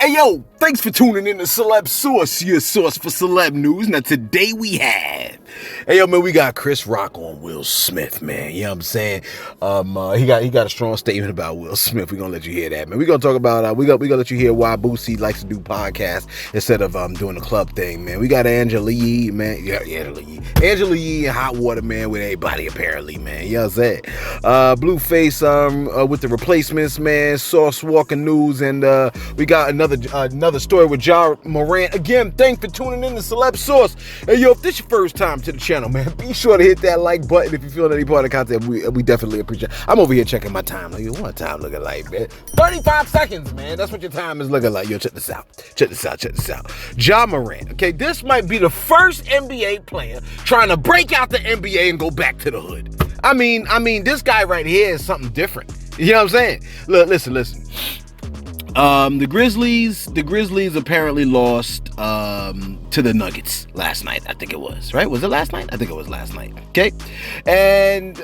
Hey yo, thanks for tuning in to Celeb Source, your source for celeb news. Now today we have, hey yo man, we got Chris Rock on Will Smith, man. You know what I'm saying? He got a strong statement about Will Smith. We're gonna let you hear that, man. We're gonna talk about we gonna let you hear why Boosie likes to do podcasts instead of doing the club thing, man. We got Angela Yee, man. Yeah, Angela Yee and Hot Water, man, with everybody apparently, man. You know what I'm saying? Blueface with the replacements, man. Sauce Walker news, and we got another story with Morant. Again, thanks for tuning in to Celeb Source. Hey yo, if this is your first time to the channel, man, be sure to hit that like button if you feel any part of the content. We definitely appreciate it. I'm over here checking my time. Like, what time looking like, man? 35 seconds, man. That's what your time is looking like. Yo, check this out. Ja Morant. Okay, this might be the first NBA player trying to break out the NBA and go back to the hood. I mean, this guy right here is something different. You know what I'm saying? Look, listen. The Grizzlies apparently lost to the Nuggets last night. I think it was, right? Was it last night? I think it was last night. Okay. And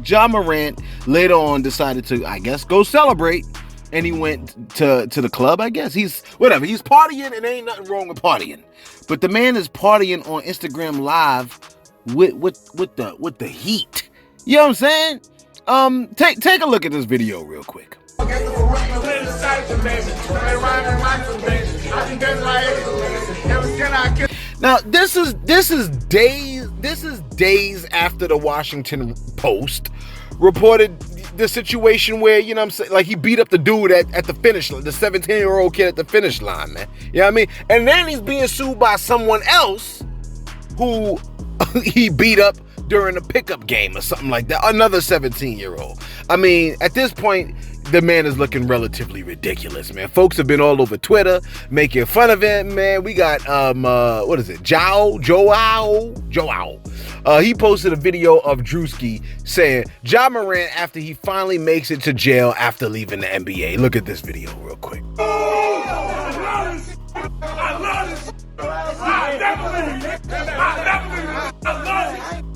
Ja Morant later on decided to, I guess, go celebrate. And he went to the club, I guess. He's partying, and ain't nothing wrong with partying. But the man is partying on Instagram Live with the heat. You know what I'm saying? Take a look at this video real quick. Now this is days after the Washington Post reported the situation where, you know what I'm saying, like he beat up the dude at the finish line, the 17-year-old kid at the finish line, man. You know what I mean? And then he's being sued by someone else who he beat up during a pickup game or something like that. Another 17-year-old. I mean, at this point, the man is looking relatively ridiculous, man. Folks have been all over Twitter making fun of him, man. We got, what is it? Joao. He posted a video of Drewski saying, Ja Morant after he finally makes it to jail after leaving the NBA. Look at this video real quick.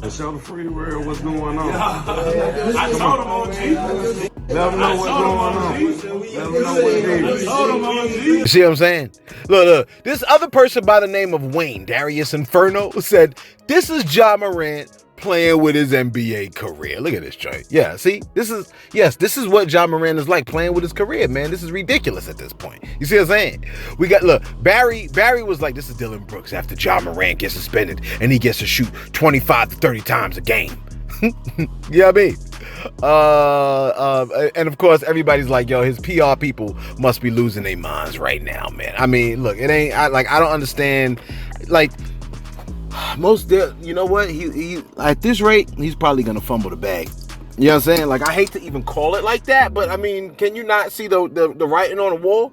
Show the free world what's going on. I told him on Jesus. Let them know what's going on. Let them know what it is. You see what I'm saying? Look. This other person by the name of Wayne, Darius Inferno, said, this is Ja Morant playing with his NBA career. Look at this joint. Yeah, see? This is what Ja Morant is like, playing with his career, man. This is ridiculous at this point. You see what I'm saying? We got, look, Barry was like, this is Dylan Brooks after Ja Morant gets suspended and he gets to shoot 25 to 30 times a game. You know what I mean? And of course, everybody's like, yo, his PR people must be losing their minds right now, man. I mean, look, it ain't, I don't understand, like, you know what? He at this rate, he's probably gonna fumble the bag. You know what I'm saying? Like, I hate to even call it like that, but I mean, can you not see the writing on the wall?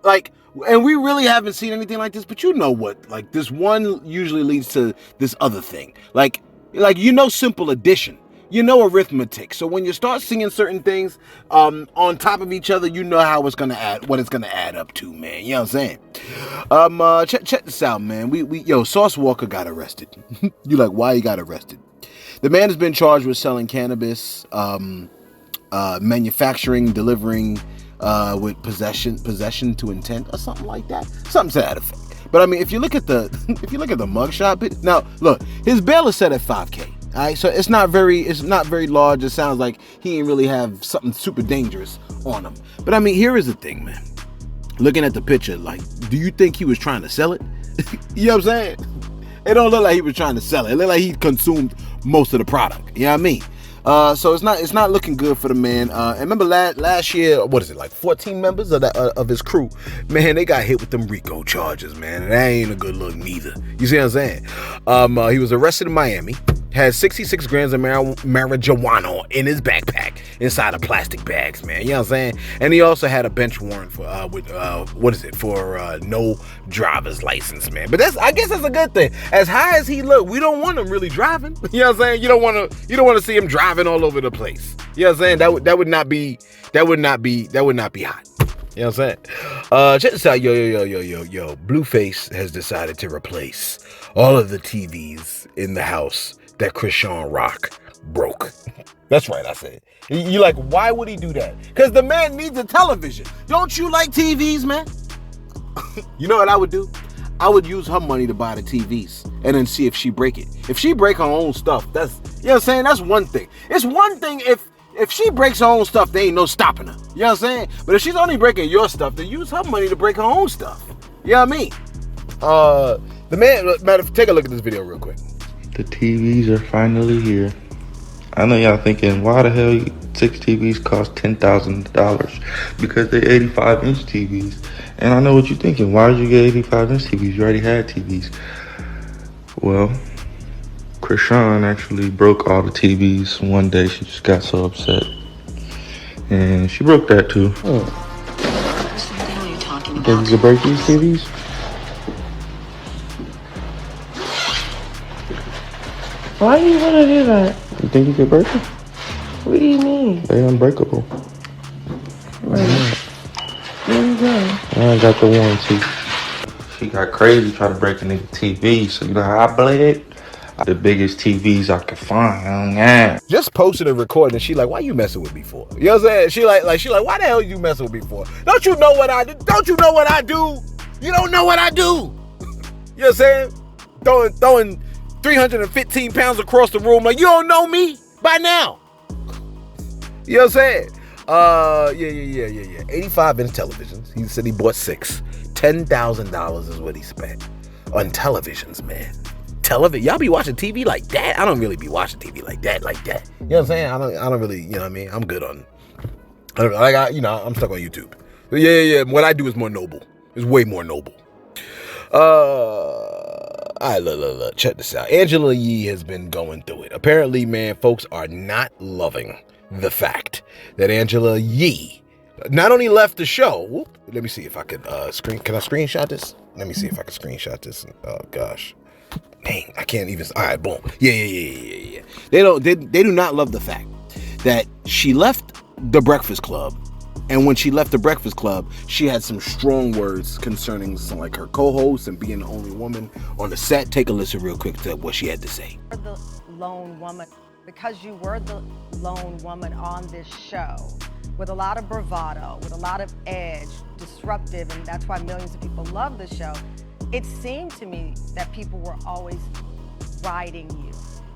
Like, and we really haven't seen anything like this, but you know what? Like, this one usually leads to this other thing. Like you know, simple addition. You know, arithmetic. So when you start seeing certain things on top of each other, you know how it's gonna what it's gonna add up to, man. You know what I'm saying? Check this out, man. Yo, Sauce Walker got arrested. You like, why he got arrested? The man has been charged with selling cannabis, manufacturing, delivering, with possession to intent or something like that. Something to that effect. But I mean, if you look at the mugshot, now look, his bail is set at $5,000. All right, so it's not very large. It sounds like he didn't really have something super dangerous on him. But I mean, here is the thing, man. Looking at the picture, like, do you think he was trying to sell it? You know what I'm saying? It don't look like he was trying to sell it. It looked like he consumed most of the product. You know what I mean? So it's not looking good for the man. And remember last year, what is it, like 14 members of his crew, man, they got hit with them RICO charges, man. And that ain't a good look neither. You see what I'm saying? He was arrested in Miami. Had 66 grams of marijuana in his backpack inside of plastic bags, man. You know what I'm saying? And he also had a bench warrant for no driver's license, man. But I guess that's a good thing. As high as he looked, we don't want him really driving. You know what I'm saying? You don't want to see him driving all over the place. You know what I'm saying? That would not be hot. You know what I'm saying? Check this out, yo. Blueface has decided to replace all of the TVs in the house that Chrisean Rock broke. That's right, I said. You're like, why would he do that? Because the man needs a television. Don't you like TVs, man? You know what I would do? I would use her money to buy the TVs and then see if she break it. If she break her own stuff, that's, you know what I'm saying? That's one thing. It's one thing if she breaks her own stuff, there ain't no stopping her. You know what I'm saying? But if she's only breaking your stuff, then use her money to break her own stuff. You know what I mean? The man, take a look at this video real quick. The TVs are finally here. I know y'all thinking, why the hell 6 TVs cost $10,000? Because they're 85-inch TVs. And I know what you're thinking. Why did you get 85-inch TVs? You already had TVs. Well, Chrisean actually broke all the TVs one day. She just got so upset. And she broke that too. Oh. What the hell are you talking about? You think you could break these TVs? Why do you want to do that? You think you could break them? What do you mean? They're unbreakable. Right. There you go. I got the warranty. She got crazy trying to break a nigga TV. So you know how I bled? The biggest TVs I could find. Yeah. Just posted and recording, and she like, why you messing with me for? You know what I'm saying? She like, why the hell you messing with me for? Don't you know what I do? Don't you know what I do? You don't know what I do. You know what I'm saying? Throwing 315 pounds across the room like, you don't know me by now. You know what I'm saying? Yeah. 85-inch televisions. He said he bought 6. $10,000 is what he spent on televisions, man. Y'all be watching TV like that? I don't really be watching TV like that. You know what I'm saying? I don't really, you know what I mean? I'm good on, I'm stuck on YouTube. But yeah. What I do is more noble. It's way more noble. All right, look, check this out. Angela Yee has been going through it. Apparently, man, folks are not loving the fact that Angela Yee not only left the show. Let me see if I could Can I screenshot this? Let me see if I can screenshot this. Oh gosh, dang, I can't even. All right, boom. Yeah. They do not love the fact that she left the Breakfast Club. And when she left the Breakfast Club, she had some strong words concerning some, like, her co-host and being the only woman on the set. Take a listen real quick to what she had to say. The lone woman, because you were the lone woman on this show, with a lot of bravado, with a lot of edge, disruptive, and that's why millions of people love the show. It seemed to me that people were always riding you.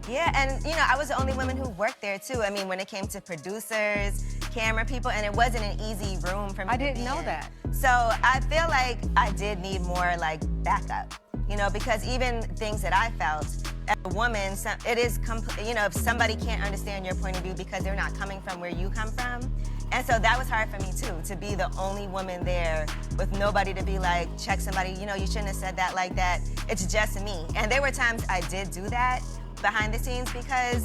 Yeah, and I was the only woman who worked there too. I mean, when it came to producers, camera people, and it wasn't an easy room for me. I didn't know that. So I feel like I did need more backup, because even things that I felt as a woman, it is, if somebody can't understand your point of view because they're not coming from where you come from. And so that was hard for me too, to be the only woman there with nobody to be like, check somebody, you shouldn't have said that like that. It's just me. And there were times I did do that behind the scenes because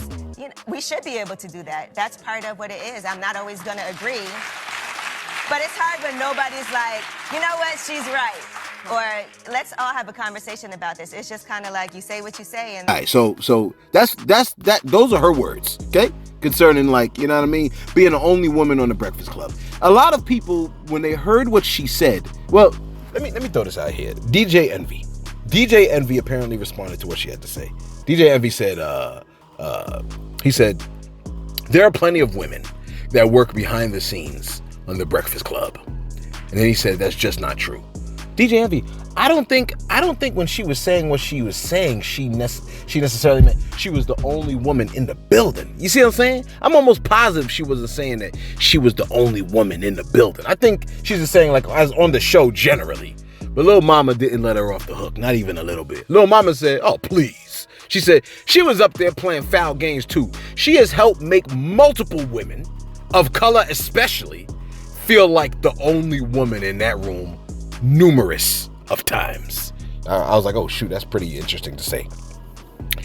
we should be able to do that. That's part of what it is. I'm not always gonna agree, but it's hard when nobody's like, you know what, she's right. Or let's all have a conversation about this. It's just kind of like you say what you say. And all right, so that's those are her words, okay? Concerning, like, you know what I mean, being the only woman on the Breakfast Club. A lot of people, when they heard what she said, well, let me throw this out here. DJ Envy apparently responded to what she had to say. DJ Envy said, he said, there are plenty of women that work behind the scenes on the Breakfast Club. And then he said, that's just not true. DJ Envy, I don't think when she was saying what she was saying, she necessarily meant she was the only woman in the building. You see what I'm saying? I'm almost positive she wasn't saying that she was the only woman in the building. I think she's just saying, like, as on the show generally. But Lil Mama didn't let her off the hook, not even a little bit. Lil Mama said, oh, please. She said she was up there playing foul games too. She has helped make multiple women, of color especially, feel like the only woman in that room numerous of times. I was like, oh shoot, that's pretty interesting to say.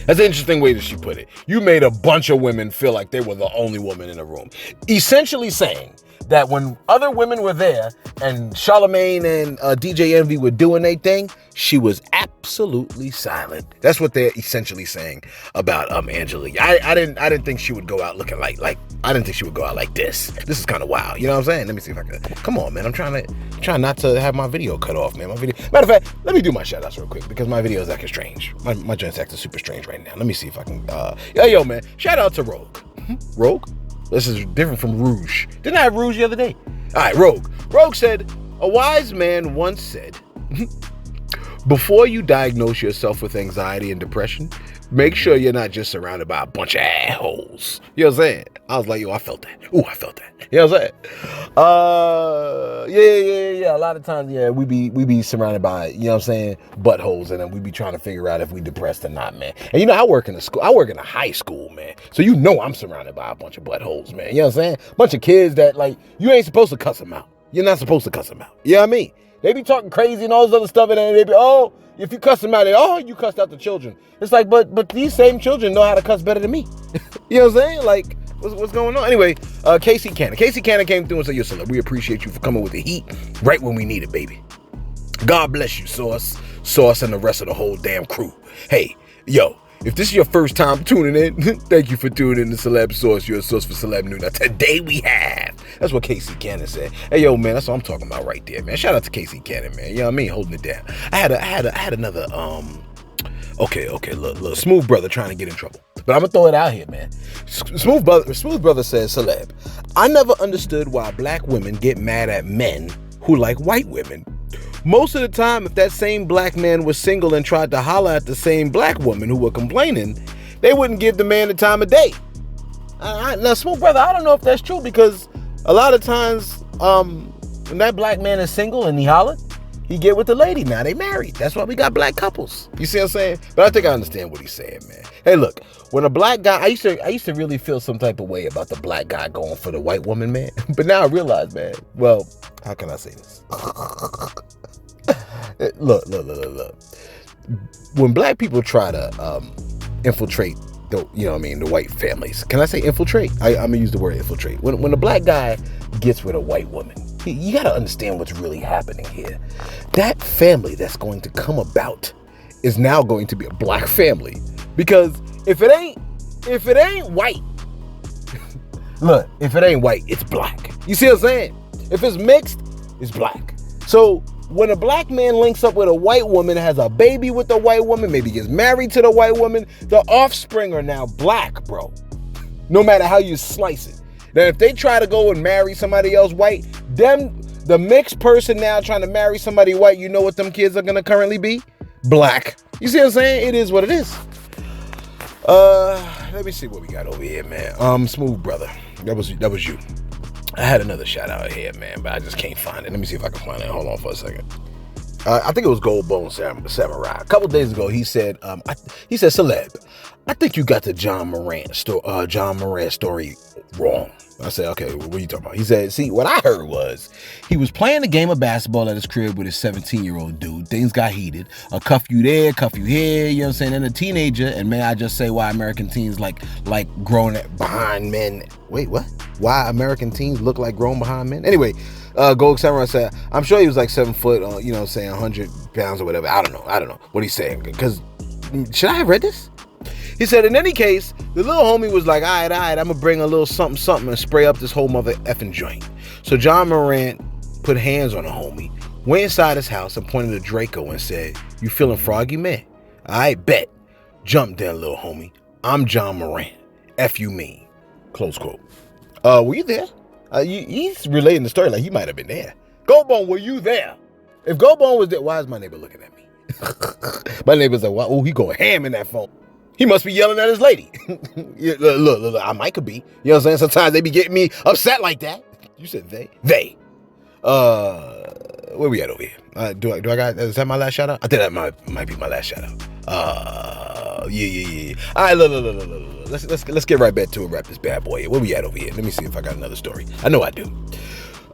That's an interesting way that she put it. You made a bunch of women feel like they were the only woman in the room. Essentially saying that when other women were there and Charlamagne and DJ Envy were doing their thing, she was absolutely silent. That's what they're essentially saying about Angela Yee. I didn't think she would go out looking like I didn't think she would go out like this. This is kind of wild. You know what I'm saying? Let me see if I can. Come on, man. I'm trying not to have my video cut off, man. Matter of fact, let me do my shout outs real quick because my video is acting strange. My joint's acting super strange right now. Let me see if I can. Yo, man. Shout out to Rogue. Rogue? This is different from Rouge. Didn't I have Rouge the other day? All right, Rogue. Rogue said, a wise man once said, Before you diagnose yourself with anxiety and depression, make sure you're not just surrounded by a bunch of assholes. You know what I'm saying? I was like, yo, I felt that. Ooh, I felt that. You know what I'm saying? Yeah. A lot of times, yeah, we be surrounded by, you know what I'm saying, buttholes, and then we be trying to figure out if we depressed or not, man. And you know, I work in a high school, man. So you know I'm surrounded by a bunch of buttholes, man. You know what I'm saying? Bunch of kids that, like, you ain't supposed to cuss them out. You're not supposed to cuss them out. You know what I mean? They be talking crazy and all this other stuff, and then they be, oh, if you cuss them out, you cussed out the children. It's like, but these same children know how to cuss better than me. You know what I'm saying? Like, what's going on? Anyway, Casey Cannon. Casey Cannon came through and said, yo, Celeb, we appreciate you for coming with the heat right when we need it, baby. God bless you, Sauce, and the rest of the whole damn crew. Hey, yo, if this is your first time tuning in, thank you for tuning in to Celeb Sauce, your source for Celeb News. Now, today we have, that's what Casey Cannon said. Hey, yo, man, that's what I'm talking about right there, man. Shout out to Casey Cannon, man. You know what I mean? Holding it down. I had another, look, Smooth Brother trying to get in trouble. But I'm going to throw it out here, man. Smooth Brother says, Celeb, I never understood why black women get mad at men who like white women. Most of the time, if that same black man was single and tried to holler at the same black woman who were complaining, they wouldn't give the man the time of day. Now, Smooth Brother, I don't know if that's true, because a lot of times, when that black man is single and he hollered, he get with the lady. Now they married. That's why we got black couples. You see what I'm saying? But I think I understand what he's saying, man. Hey, look, when a black guy, I used to really feel some type of way about the black guy going for the white woman, man. But now I realize, man, well, how can I say this? Look. When black people try to infiltrate the white families, can I say infiltrate? I'm gonna use the word infiltrate. When a black guy gets with a white woman, you gotta understand what's really happening here. That family that's going to come about is now going to be a black family, because if it ain't white, look, if it ain't white, it's black. You see what I'm saying? If it's mixed, it's black. So when a black man links up with a white woman, has a baby with the white woman, maybe gets married to the white woman, the offspring are now black, bro. No matter how you slice it. Now, if they try to go and marry somebody else white, the mixed person now trying to marry somebody white, you know what them kids are gonna currently be? Black. You see what I'm saying? It is what it is. Let me see what we got over here, man. Smooth Brother. That was you. I had another shout out here, man, but I just can't find it. Let me see if I can find it. Hold on for a second. I think it was Gold Bone Samurai. A couple days ago, he said, Celeb, I think you got the John Morant story wrong. I said, okay, what are you talking about? He said, see, what I heard was he was playing a game of basketball at his crib with his 17-year-old dude. Things got heated. A cuff you there, cuff you here, you know what I'm saying? And a teenager, and may I just say why American teens like grown behind men. Wait, what? Why American teens look like grown behind men? Anyway, Gold Samurai said, I'm sure he was like 7 foot, you know what I'm saying, 100 pounds or whatever. I don't know what he's saying. Because, should I have read this? He said, in any case, the little homie was like, all right, I'm going to bring a little something and spray up this whole mother effing joint. So John Morant put hands on the homie, went inside his house and pointed to Draco and said, you feeling froggy, man? I bet. Jump there, little homie. I'm John Morant. F you mean. Close quote. Were you there? He's relating the story like he might have been there. Goldbone, were you there? If Goldbone was there, why is my neighbor looking at me? My neighbor's like, oh, he going ham in that phone. He must be yelling at his lady. Look, I might could be. You know what I'm saying? Sometimes they be getting me upset like that. You said they. They. Where we at over here? Do I got, is that my last shout out? I think that might be my last shout out. Yeah. All right, look. Let's get right back to it. Wrap this bad boy here. Where we at over here? Let me see if I got another story. I know I do.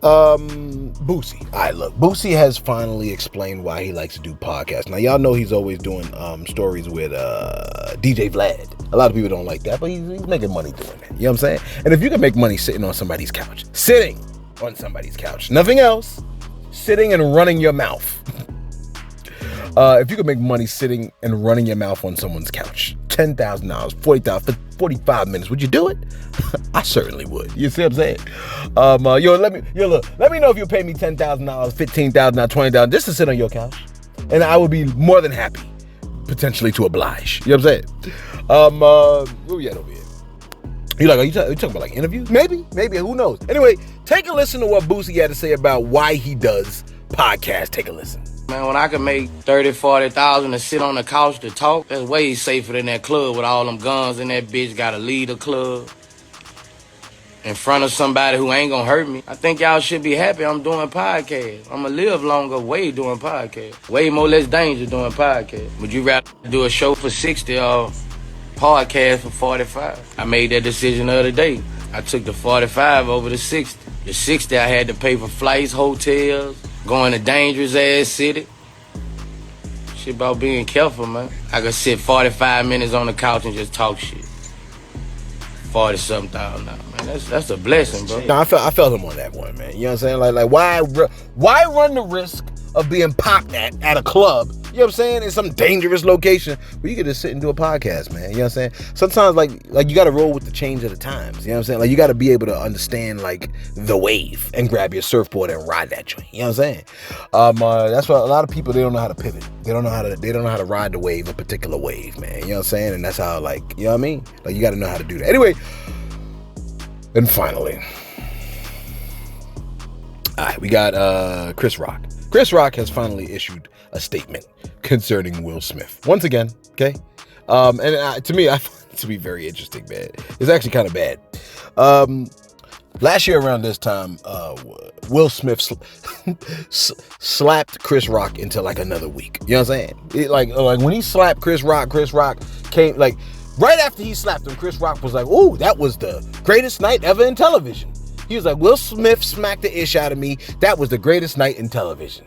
Boosie. All right, look. Boosie has finally explained why he likes to do podcasts. Now, y'all know he's always doing stories with DJ Vlad. A lot of people don't like that, but he's making money doing that. You know what I'm saying? And if you can make money sitting on somebody's couch, nothing else, sitting and running your mouth. If you could make money sitting and running your mouth on someone's couch, $10,000, $40,000, 45 minutes, would you do it? I certainly would. You see what I'm saying? Let me know if you'll pay me $10,000, $15,000, $20,000 just to sit on your couch, and I would be more than happy, potentially, to oblige. You know what I'm saying? Where we at over here? Are you talking about like interviews? Maybe, who knows? Anyway, take a listen to what Boosie had to say about why he does podcasts. Take a listen. Man, when I can make 30, 40,000 to sit on the couch to talk, that's way safer than that club with all them guns and that bitch gotta leave the club in front of somebody who ain't gonna hurt me. I think y'all should be happy I'm doing podcasts. I'ma live longer way doing podcasts. Way more less danger doing podcasts. Would you rather do a show for 60 or podcast for 45? I made that decision the other day. I took the 45 over the 60. The 60 I had to pay for flights, hotels, going to dangerous ass city. Shit about being careful, man. I could sit 45 minutes on the couch and just talk shit. 40-something thousand now, man. That's a blessing, bro. No, I felt him on that one, man. You know what I'm saying? Like why run the risk of being popped at a club? You know what I'm saying? In some dangerous location where you can just sit and do a podcast, man. You know what I'm saying? Sometimes like you got to roll with the change of the times. You know what I'm saying? Like you got to be able to understand like the wave and grab your surfboard and ride that joint. You know what I'm saying? That's why a lot of people, they don't know how to pivot. They don't know how to ride the wave, a particular wave, man. You know what I'm saying? And that's how, like, you know what I mean? Like you got to know how to do that. Anyway, and finally, all right, we got Chris Rock. Chris Rock has finally issued a statement concerning Will Smith. Once again, okay? To me, I find it to be very interesting, man. It's actually kind of bad. Last year around this time, Will Smith slapped Chris Rock into like another week. You know what I'm saying? Like when he slapped Chris Rock came like right after he slapped him. Chris Rock was like, "Ooh, that was the greatest night ever in television." He was like, "Will Smith smacked the ish out of me. That was the greatest night in television."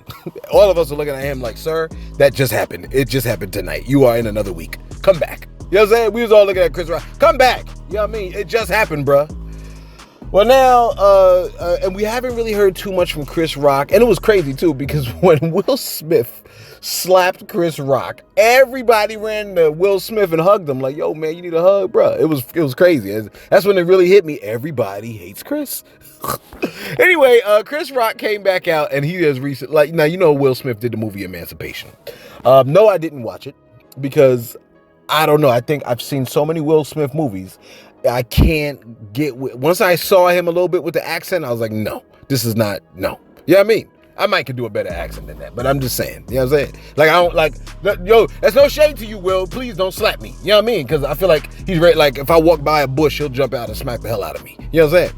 All of us are looking at him like, "Sir, that just happened. It just happened tonight. You are in another week. Come back." You know what I'm saying? We was all looking at Chris Rock. Come back. You know what I mean? It just happened, bruh. Well, now, and we haven't really heard too much from Chris Rock. And it was crazy, too, because when Will Smith slapped Chris Rock, everybody ran to Will Smith and hugged him like, "Yo, man, you need a hug, bro." It was crazy. That's when it really hit me. Everybody hates Chris. Anyway, Chris Rock came back out and he has recently, like, now, you know, Will Smith did the movie Emancipation. No, I didn't watch it because I don't know. I think I've seen so many Will Smith movies. I can't get once I saw him a little bit with the accent, I was like, no, this is not, no. You know what I mean? I might could do a better accent than that, but I'm just saying. You know what I'm saying? Like, I don't like, yo, that's no shade to you, Will. Please don't slap me. You know what I mean? Because I feel like he's ready. Like, if I walk by a bush, he'll jump out and smack the hell out of me. You know what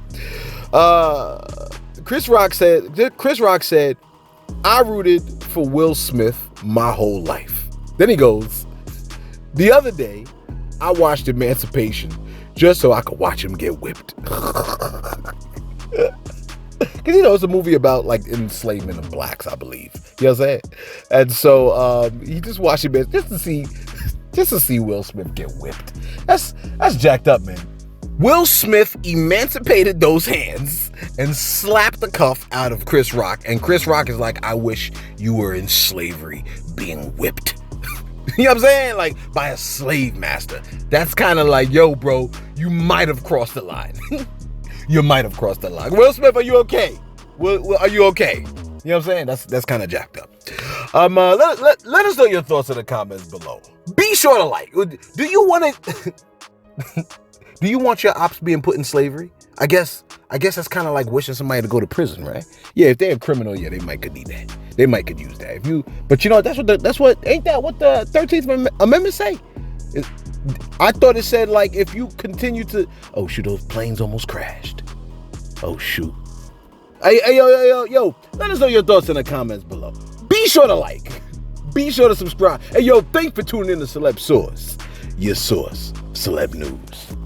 I'm saying? Chris Rock said, "I rooted for Will Smith my whole life." Then he goes, "The other day, I watched Emancipation just so I could watch him get whipped." Because, you know, it's a movie about, like, enslavement of blacks, I believe. You know what I'm saying? And so he just watched it just to see Will Smith get whipped. That's jacked up, man. Will Smith emancipated those hands and slapped the cuff out of Chris Rock. And Chris Rock is like, "I wish you were in slavery being whipped." You know what I'm saying? Like, by a slave master. That's kind of like, yo, bro, you might have crossed the line. You might have crossed the line. Will Smith, are you okay? Are you okay? You know what I'm saying? That's kind of jacked up. Let us know your thoughts in the comments below. Be sure to like. Do you want to... Do you want your ops being put in slavery? I guess that's kind of like wishing somebody to go to prison, right? Yeah, if they're a criminal, yeah, they might could need that. They might could use that. But you know, ain't that what the 13th Amendment say? I thought it said, like, if you continue to, oh shoot, those planes almost crashed. Oh shoot. Hey, yo, let us know your thoughts in the comments below. Be sure to like. Be sure to subscribe. Hey, yo, thanks for tuning in to Celeb Source. Your source, Celeb News.